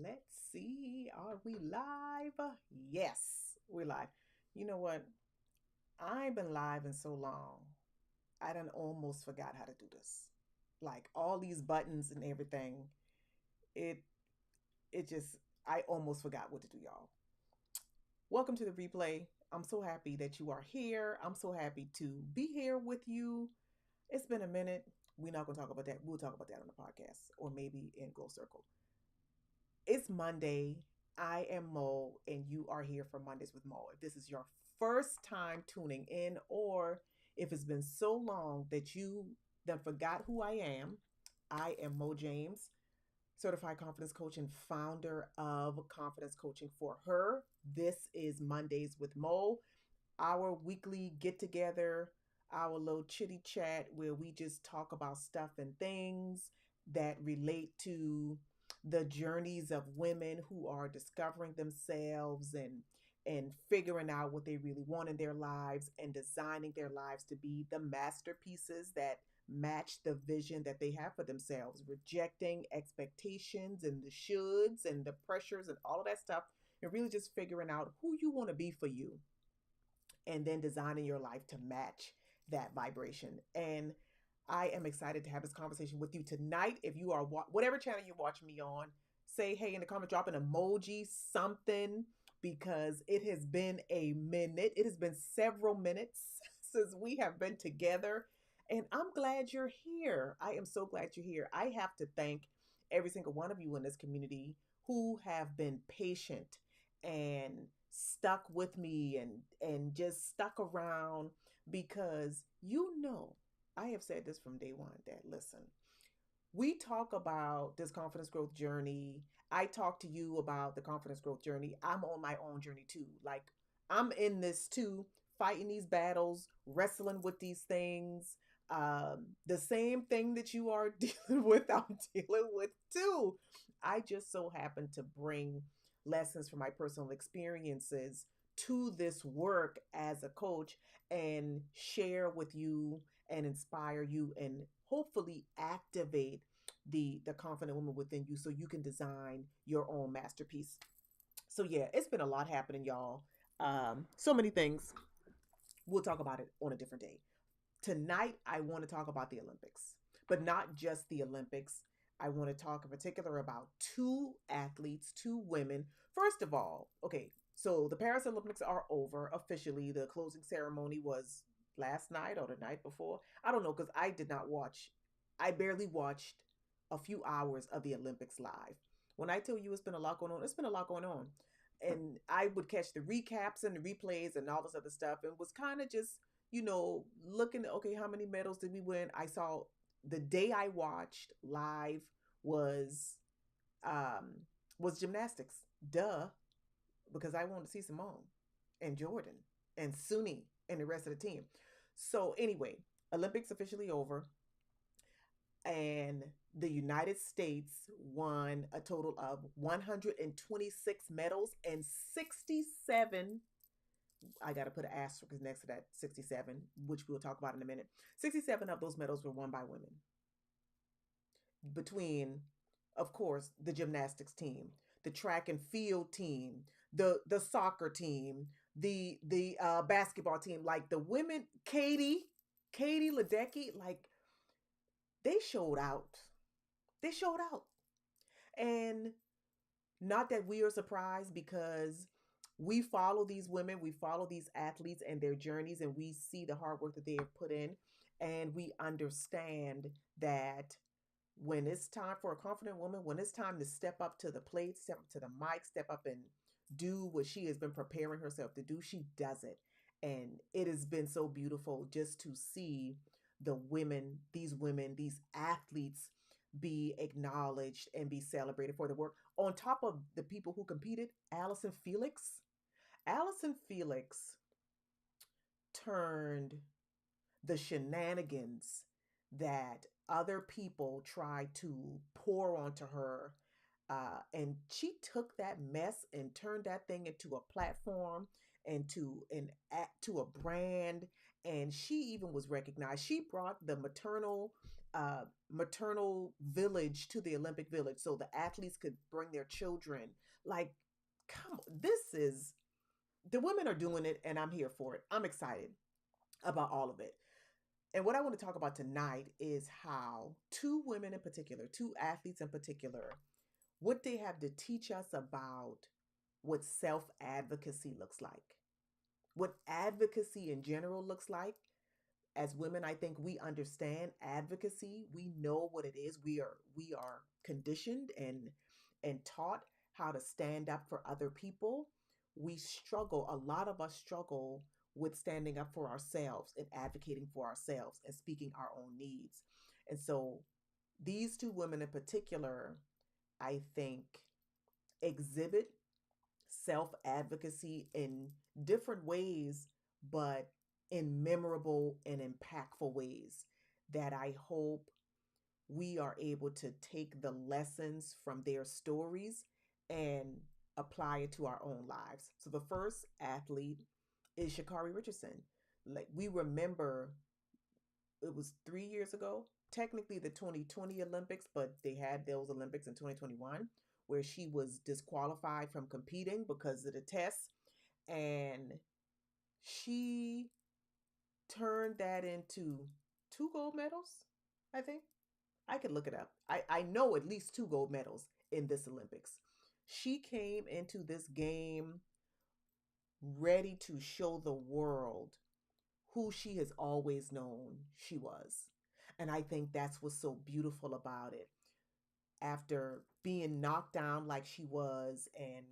Let's see. Are we live? Yes, we're live. You know what? I've been live in so long. I done almost forgot how to do this. Like all these buttons and everything. It it just I almost forgot what to do, y'all. Welcome to the replay. I'm so happy that you are here. I'm so happy to be here with you. It's been a minute. We're not gonna talk about that. We'll talk about that on the podcast or maybe in Glow Circle. It's Monday. I am Mo, and you are here for Mondays with Mo. If this is your first time tuning in, or if it's been so long that you then forgot who I am Mo James, certified confidence coach and founder of Confidence Coaching for Her. This is Mondays with Mo, our weekly get together, our little chitty chat where we just talk about stuff and things that relate to the journeys of women who are discovering themselves and figuring out what they really want in their lives and designing their lives to be the masterpieces that match the vision that they have for themselves, rejecting expectations and the shoulds and the pressures and all of that stuff, and really just figuring out who you want to be for you and then designing your life to match that vibration. And I am excited to have this conversation with you tonight. If you are whatever channel you're watching me on, say hey in the comment, drop an emoji, something, because it has been a minute. It has been several minutes since we have been together. And I'm glad you're here. I am so glad you're here. I have to thank every single one of you in this community who have been patient and stuck with me and just stuck around because I have said this from day one that listen, we talk about this confidence growth journey. I talk to you about the confidence growth journey. I'm on my own journey too. Like I'm in this too, fighting these battles, wrestling with these things. The same thing that you are dealing with, I'm dealing with too. I just so happen to bring lessons from my personal experiences to this work as a coach and share with you and inspire you and hopefully activate the confident woman within you so you can design your own masterpiece. So yeah, it's been a lot happening, y'all. So many things. We'll talk about it on a different day. Tonight, I want to talk about the Olympics, but not just the Olympics. I want to talk in particular about two athletes, two women. First of all, okay, so the Paris Olympics are over officially. The closing ceremony was last night or the night before. I don't know because I did not watch, I barely watched a few hours of the Olympics live. When I tell you it's been a lot going on, it's been a lot going on. And I would catch the recaps and the replays and all this other stuff and was kind of just looking at, okay, how many medals did we win? I saw the day I watched live was um was gymnastics. Duh, because I wanted to see Simone and Jordan and Suni and the rest of the team. So anyway, Olympics officially over and the United States won a total of 126 medals and 67. I got to put an asterisk next to that 67, which we'll talk about in a minute. 67 of those medals were won by women. Between, of course, the gymnastics team, the track and field team, the soccer team, the basketball team, like the women, Katie Ledecky, like they showed out. They showed out. And not that we are surprised because we follow these women, we follow these athletes and their journeys, and we see the hard work that they have put in. And we understand that when it's time for a confident woman, when it's time to step up to the plate, step up to the mic, step up and do what she has been preparing herself to do, she does it. And it has been so beautiful just to see women, these athletes be acknowledged and be celebrated for the work. On top of the people who competed, Allison Felix turned the shenanigans that other people tried to pour onto her. And she took that mess and turned that thing into a platform and to a brand. And she even was recognized. She brought the maternal uh, maternal village to the Olympic Village so the athletes could bring their children. Like, come, this is the women are doing it, and I'm here for it. I'm excited about all of it. And what I want to talk about tonight is how two women in particular, two athletes in particular, what they have to teach us about what self advocacy looks like, what advocacy in general looks like. As women, I think we understand advocacy. We know what it is. We are conditioned and taught how to stand up for other people. We struggle, a lot of us struggle with standing up for ourselves and advocating for ourselves and speaking our own needs. And so these two women in particular, I think, exhibit self advocacy in different ways, but in memorable and impactful ways that I hope we are able to take the lessons from their stories and apply it to our own lives. So the first athlete is Sha'Carri Richardson. Like, we remember it was 3 years ago, technically the 2020 Olympics, but they had those Olympics in 2021 where she was disqualified from competing because of the tests. And she turned that into two gold medals, I think. I could look it up. I know at least two gold medals in this Olympics. She came into this game ready to show the world who she has always known she was. And I think that's what's so beautiful about it. After being knocked down like she was and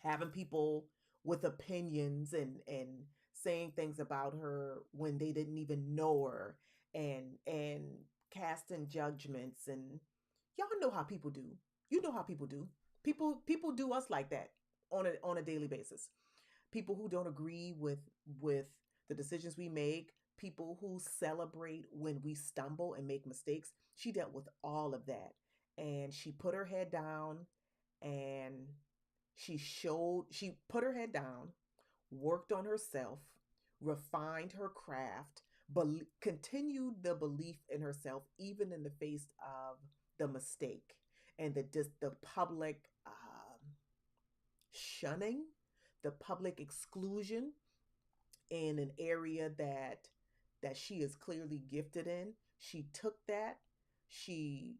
having people with opinions and saying things about her when they didn't even know her and casting judgments, and y'all know how people do. You know how people do. People do us like that on a daily basis. People who don't agree with the decisions we make, people who celebrate when we stumble and make mistakes. She dealt with all of that, and she put her head down, and she put her head down, worked on herself, refined her craft, but continued the belief in herself even in the face of the mistake and the public shunning, the public exclusion in an area that she is clearly gifted in. She took that, she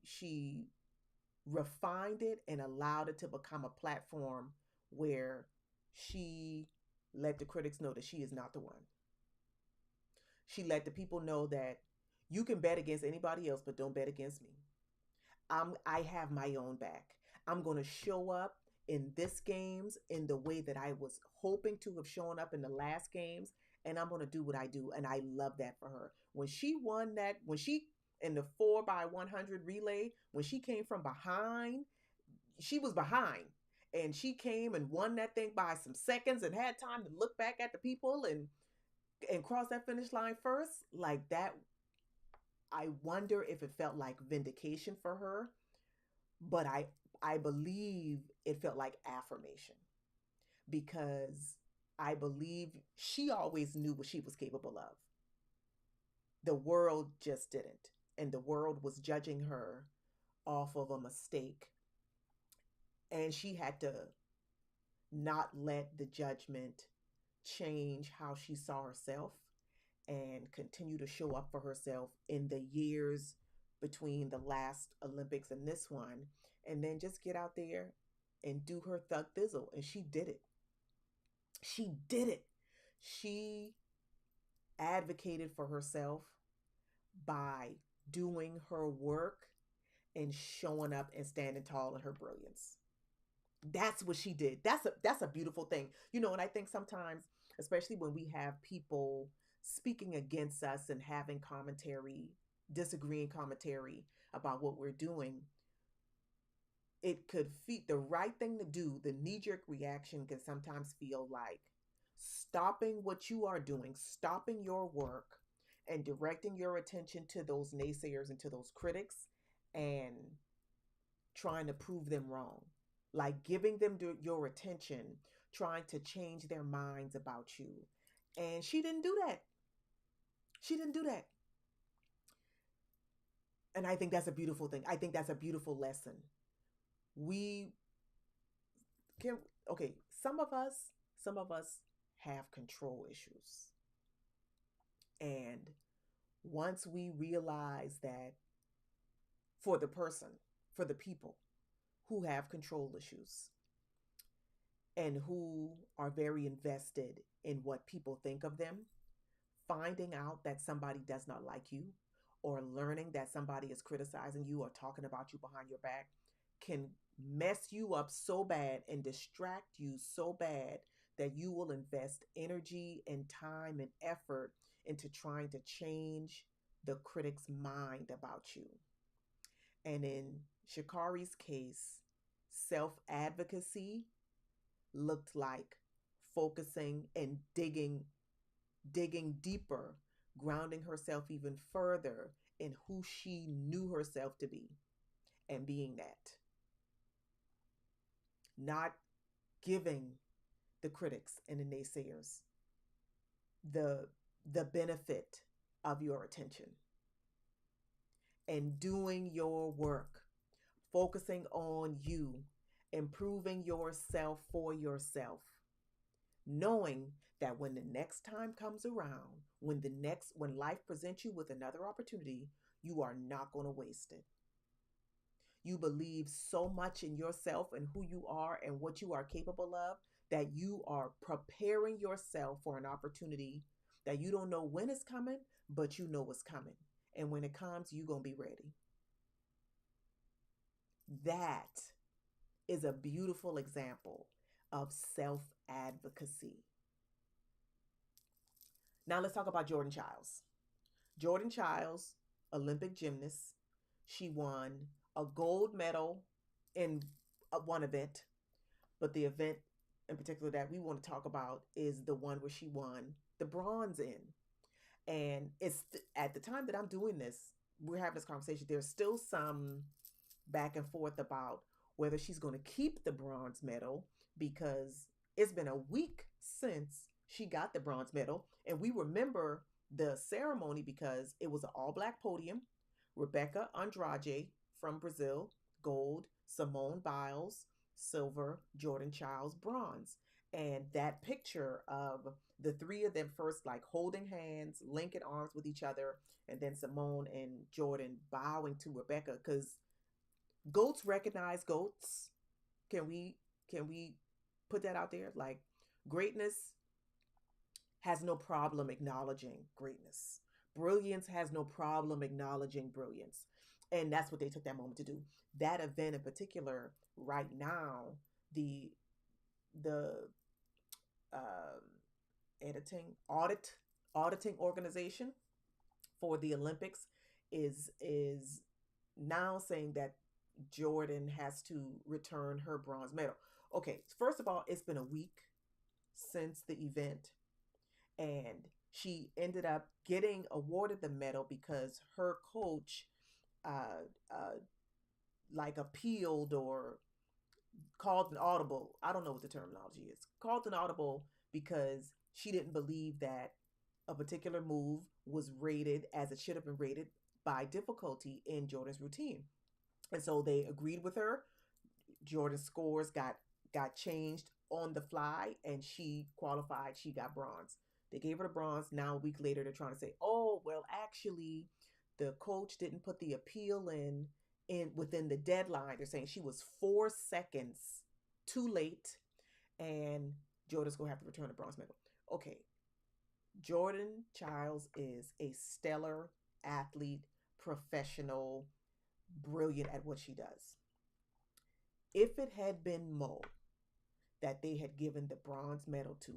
refined it and allowed it to become a platform where she let the critics know that she is not the one. She let the people know that you can bet against anybody else, but don't bet against me. I have my own back. I'm going to show up in this games in the way that I was hoping to have shown up in the last games, and I'm going to do what I do. And I love that for her. When she won that, when she in the 4x100 relay, when she came from behind, she was behind. And she came and won that thing by some seconds and had time to look back at the people and cross that finish line first. Like that, I wonder if it felt like vindication for her, but I believe it felt like affirmation because I believe she always knew what she was capable of. The world just didn't, and the world was judging her off of a mistake, and she had to not let the judgment change how she saw herself and continue to show up for herself in the years between the last Olympics and this one, and then just get out there and do her thug thizzle. And she did it. She did it. She advocated for herself by doing her work and showing up and standing tall in her brilliance. That's what she did. That's a beautiful thing. And I think sometimes, especially when we have people speaking against us and having commentary, disagreeing commentary about what we're doing, it could feel the right thing to do. The knee-jerk reaction can sometimes feel like stopping what you are doing, stopping your work, and directing your attention to those naysayers and to those critics and trying to prove them wrong. Like giving them your attention, trying to change their minds about you. And she didn't do that. She didn't do that. And I think that's a beautiful thing. I think that's a beautiful lesson. We can, okay, some of us have control issues. And once we realize that for the person, for the people who have control issues and who are very invested in what people think of them, finding out that somebody does not like you or learning that somebody is criticizing you or talking about you behind your back can mess you up so bad and distract you so bad that you will invest energy and time and effort into trying to change the critic's mind about you. And in Shikari's case, self advocacy looked like focusing and digging deeper, grounding herself even further in who she knew herself to be and being that. Not giving the critics and the naysayers the the benefit of your attention and doing your work, focusing on you, improving yourself for yourself, knowing that when the next time comes around, when life presents you with another opportunity, you are not going to waste it. You believe so much in yourself and who you are and what you are capable of that you are preparing yourself for an opportunity that you don't know when it's coming, but you know it's coming. And when it comes, you're going to be ready. That is a beautiful example of self advocacy. Now let's talk about Jordan Childs. Jordan Childs, Olympic gymnast. She won a gold medal in one event, but the event in particular that we want to talk about is the one where she won the bronze in. And at the time that I'm doing this, we're having this conversation. There's still some back and forth about whether she's going to keep the bronze medal because it's been a week since she got the bronze medal. And we remember the ceremony because it was an all black podium. Rebecca Andrade from Brazil, gold, Simone Biles, silver, Jordan Childs, bronze. And that picture of the three of them first, like holding hands, linking arms with each other, and then Simone and Jordan bowing to Rebecca because goats recognize goats. Can we put that out there? Like greatness has no problem acknowledging greatness. Brilliance has no problem acknowledging brilliance. And that's what they took that moment to do. That event in particular, right now, the um, editing auditing organization for the Olympics is now saying that Jordan has to return her bronze medal. Okay, first of all, it's been a week since the event, and she ended up getting awarded the medal because her coach, uh, uh, like appealed or called an audible. I don't know what the terminology is. Called an audible because she didn't believe that a particular move was rated as it should have been rated by difficulty in Jordan's routine. And so they agreed with her. Jordan's scores got changed on the fly and she qualified. She got bronze. They gave her the bronze. Now a week later they're trying to say, "Oh, well actually the coach didn't put the appeal in within the deadline." They're saying she was 4 seconds too late and Jordan's going to have to return the bronze medal. Okay. Jordan Childs is a stellar athlete, professional, brilliant at what she does. If it had been Mo that they had given the bronze medal to,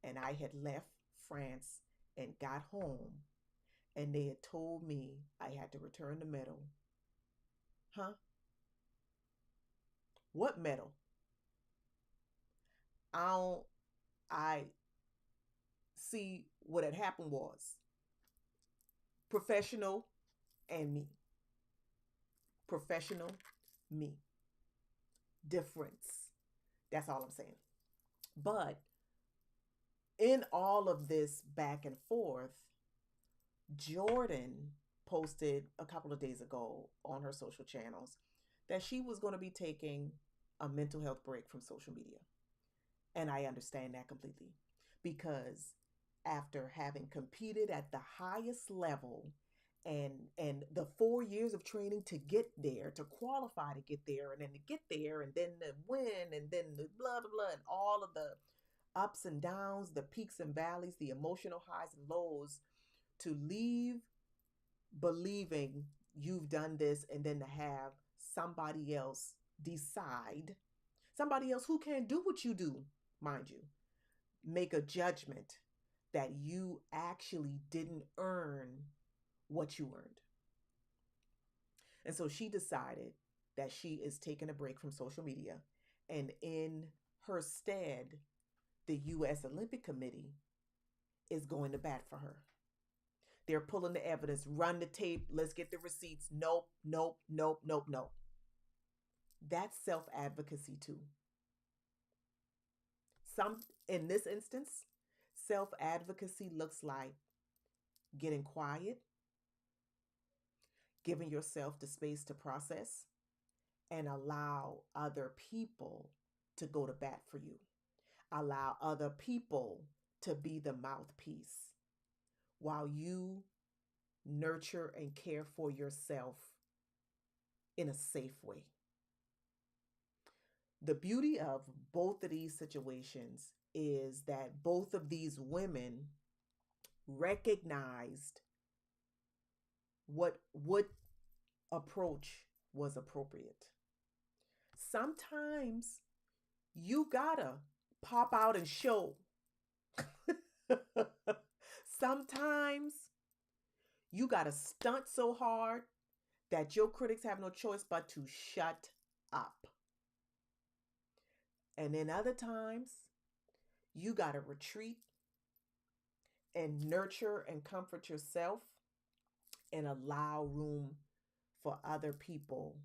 and I had left France and got home, and they had told me I had to return the medal, huh? What medal? I don't, I see what had happened was professional and me. Professional, me. Difference. That's all I'm saying. But in all of this back and forth, Jordan posted a couple of days ago on her social channels that she was going to be taking a mental health break from social media. And I understand that completely because after having competed at the highest level and the 4 years of training to get there, to qualify to get there, and then to get there, and then to win, and then the blah blah blah, and all of the ups and downs, the peaks and valleys, the emotional highs and lows, to leave believing you've done this and then to have somebody else decide, somebody else who can't do what you do, mind you, make a judgment that you actually didn't earn what you earned. And so she decided that she is taking a break from social media. And in her stead, the U.S. Olympic Committee is going to bat for her. They're pulling the evidence, run the tape, let's get the receipts. Nope, nope, nope, nope, nope. That's self-advocacy too. Some in this instance, self-advocacy looks like getting quiet, giving yourself the space to process, and allow other people to go to bat for you. Allow other people to be the mouthpiece while you nurture and care for yourself in a safe way. The beauty of both of these situations is that both of these women recognized what approach was appropriate. Sometimes you gotta pop out and show. Sometimes you gotta stunt so hard that your critics have no choice but to shut up. And then other times, you gotta retreat and nurture and comfort yourself and allow room for other people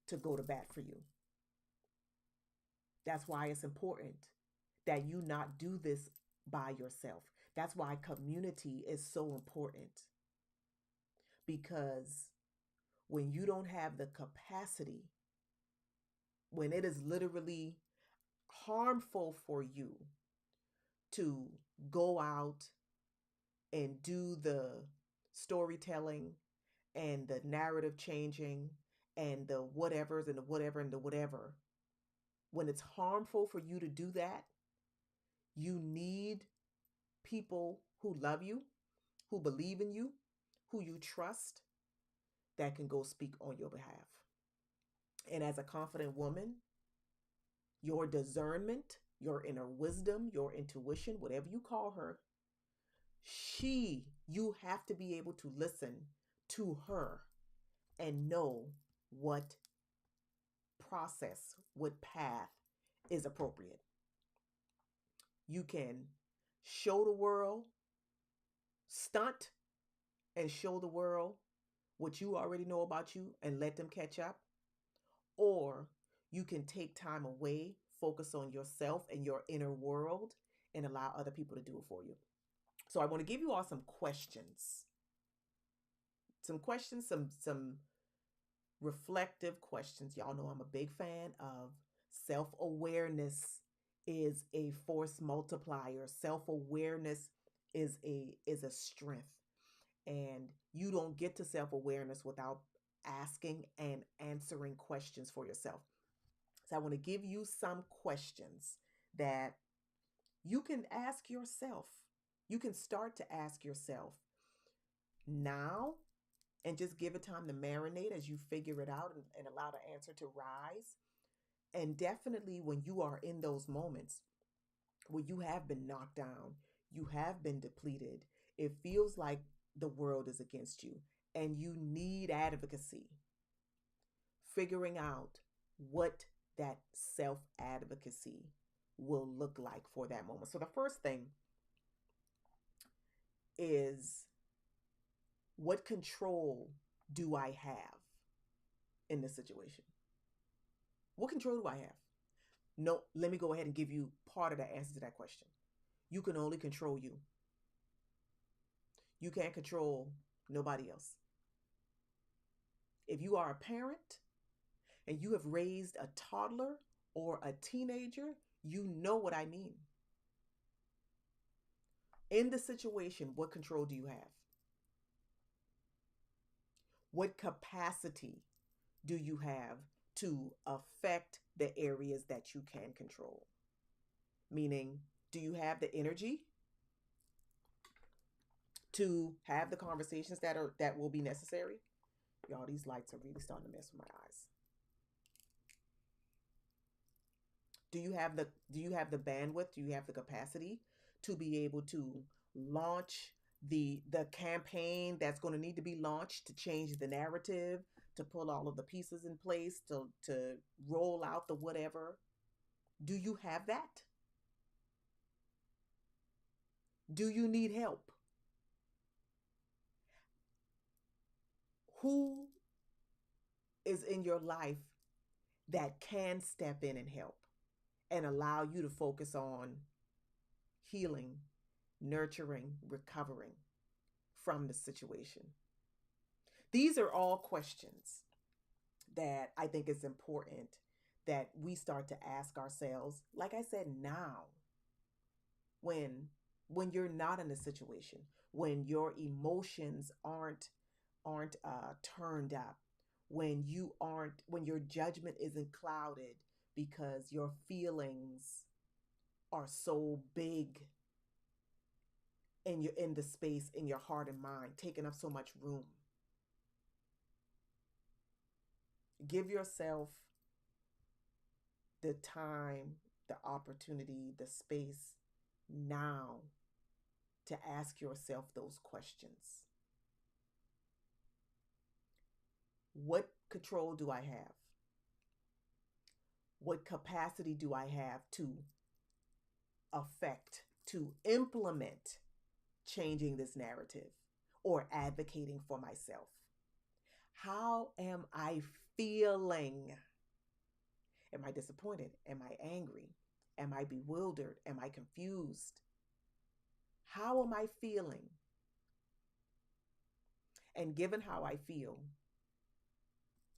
to go to bat for you. That's why it's important that you not do this by yourself. That's why community is so important. Because when you don't have the capacity, when it is literally harmful for you to go out and do the storytelling and the narrative changing and the whatevers and the whatever and the whatever, when it's harmful for you to do that, you need people who love you, who believe in you, who you trust, that can go speak on your behalf. And as a confident woman, your discernment, your inner wisdom, your intuition, whatever you call her, you have to be able to listen to her and know what process, what path is appropriate. You can show the world, stunt and show the world what you already know about you and let them catch up. Or you can take time away, focus on yourself and your inner world, and allow other people to do it for you. So I want to give you all some questions. Some reflective questions. Y'all know I'm a big fan of self-awareness is a force multiplier. Self-awareness is a strength. And you don't get to self-awareness without asking and answering questions for yourself. So I want to give you some questions that you can ask yourself. You can start to ask yourself now and just give it time to marinate as you figure it out and allow the answer to rise. And definitely when you are in those moments where you have been knocked down, you have been depleted, it feels like the world is against you and you need advocacy, figuring out what that self-advocacy will look like for that moment. So the first thing is, what control do I have in this situation? What control do I have? No, let me go ahead and give you part of the answer to that question. You can only control you. You can't control nobody else. If you are a parent and you have raised a toddler or a teenager, you know what I mean. In the situation, what control do you have? What capacity do you have to affect the areas that you can control? Meaning, do you have the energy to have the conversations that will be necessary? Y'all, these lights are really starting to mess with my eyes. Do you have the bandwidth? Do you have the capacity to be able to launch the campaign that's going to need to be launched to change the narrative, to pull all of the pieces in place, to roll out the whatever? Do you have that? Do you need help? Who is in your life that can step in and help and allow you to focus on healing, nurturing, recovering from the situation? These are all questions that I think it's important that we start to ask ourselves. Like I said, now, when you're not in a situation, when your emotions aren't turned up, when your judgment isn't clouded because your feelings are so big in the space in your heart and mind, taking up so much room. Give yourself the time, the opportunity, the space now to ask yourself those questions. What control do I have? What capacity do I have to affect, to implement changing this narrative or advocating for myself? How am I feeling? Am I disappointed? Am I angry? Am I bewildered? Am I confused? How am I feeling? And given how I feel,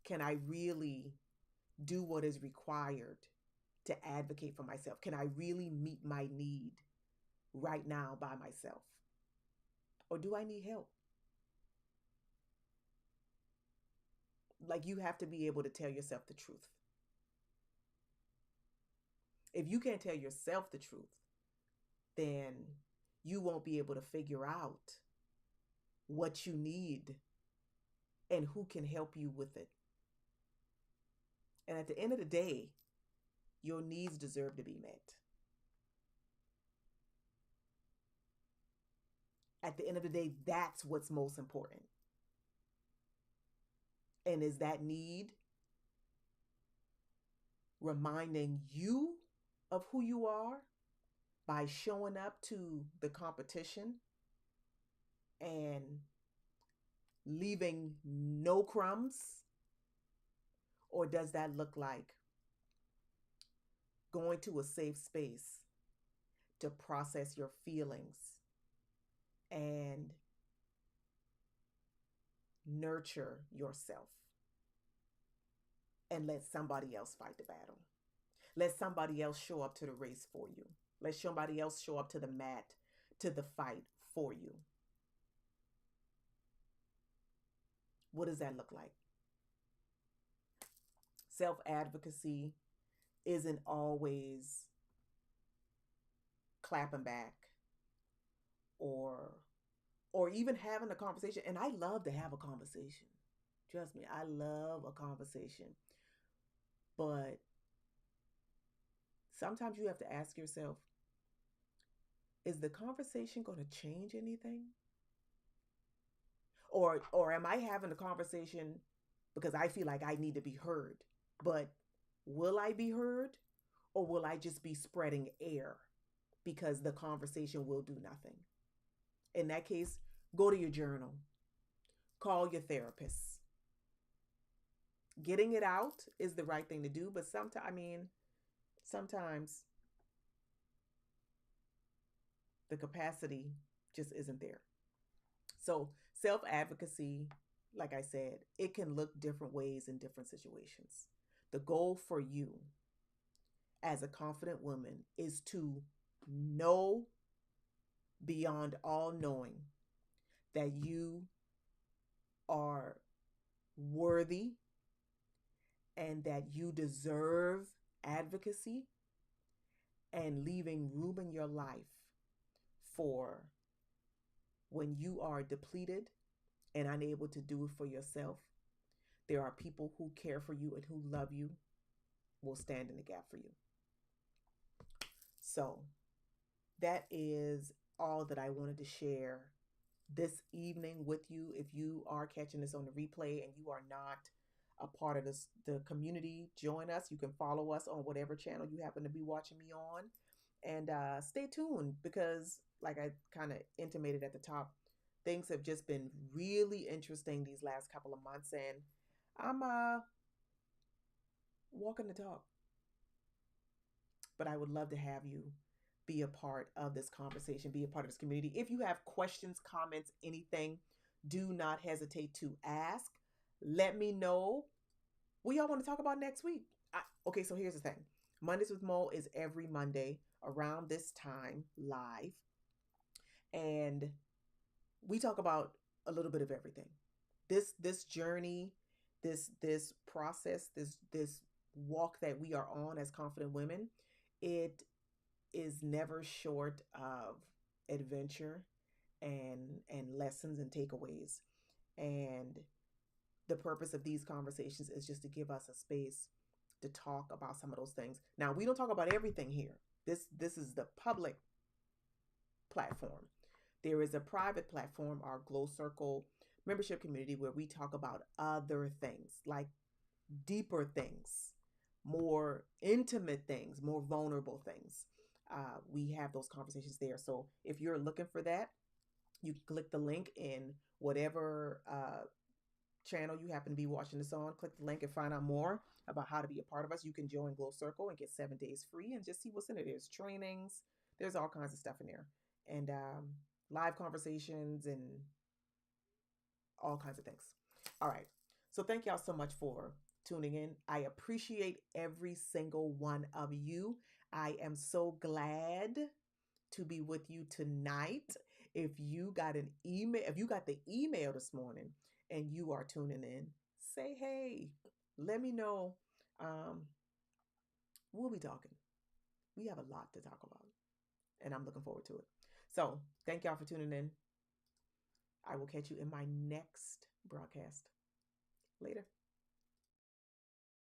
can I really do what is required to advocate for myself? Can I really meet my need right now by myself? Or do I need help? Like, you have to be able to tell yourself the truth. If you can't tell yourself the truth, then you won't be able to figure out what you need and who can help you with it. And at the end of the day, your needs deserve to be met. At the end of the day, that's what's most important. And is that need reminding you of who you are by showing up to the competition and leaving no crumbs? Or does that look like going to a safe space to process your feelings and nurture yourself and let somebody else fight the battle? Let somebody else show up to the race for you. Let somebody else show up to the mat, to the fight for you. What does that look like? Self-advocacy isn't always clapping back or even having a conversation. And I love to have a conversation. Trust me, I love a conversation. But sometimes you have to ask yourself, is the conversation going to change anything? Or am I having a conversation because I feel like I need to be heard? But will I be heard, or will I just be spreading air because the conversation will do nothing? In that case, go to your journal, call your therapist. Getting it out is the right thing to do, but sometimes the capacity just isn't there. So self-advocacy, like I said, it can look different ways in different situations. The goal for you as a confident woman is to know beyond all knowing that you are worthy and that you deserve advocacy, and leaving room in your life for when you are depleted and unable to do it for yourself. There are people who care for you and who love you, will stand in the gap for you. So that is all that I wanted to share this evening with you. If you are catching this on the replay and you are not a part of the community, join us. You can follow us on whatever channel you happen to be watching me on. And stay tuned because, like I kind of intimated at the top, things have just been really interesting these last couple of months. And I'm walking the talk. But I would love to have you be a part of this conversation, be a part of this community. If you have questions, comments, anything, do not hesitate to ask. Let me know what y'all want to talk about next week. Okay, so here's the thing. Mondays with Mo is every Monday around this time live. And we talk about a little bit of everything. This journey, this process, this walk that we are on as confident women, it is never short of adventure and lessons and takeaways. And the purpose of these conversations is just to give us a space to talk about some of those things. Now, we don't talk about everything here. This is the public platform. There is a private platform, our Glow Circle membership community, where we talk about other things, like deeper things, more intimate things, more vulnerable things. We have those conversations there. So if you're looking for that, you click the link in whatever channel you happen to be watching this on. Click the link and find out more about how to be a part of us. You can join Glow Circle and get 7 days free and just see what's in it. There's trainings, there's all kinds of stuff in there, and live conversations and all kinds of things. All right. So thank y'all so much for tuning in. I appreciate every single one of you. I am so glad to be with you tonight. If you got an email, if you got the email this morning and you are tuning in, say hey. Let me know. Um, we'll be talking. We have a lot to talk about, and I'm looking forward to it. So thank y'all for tuning in. I will catch you in my next broadcast. Later.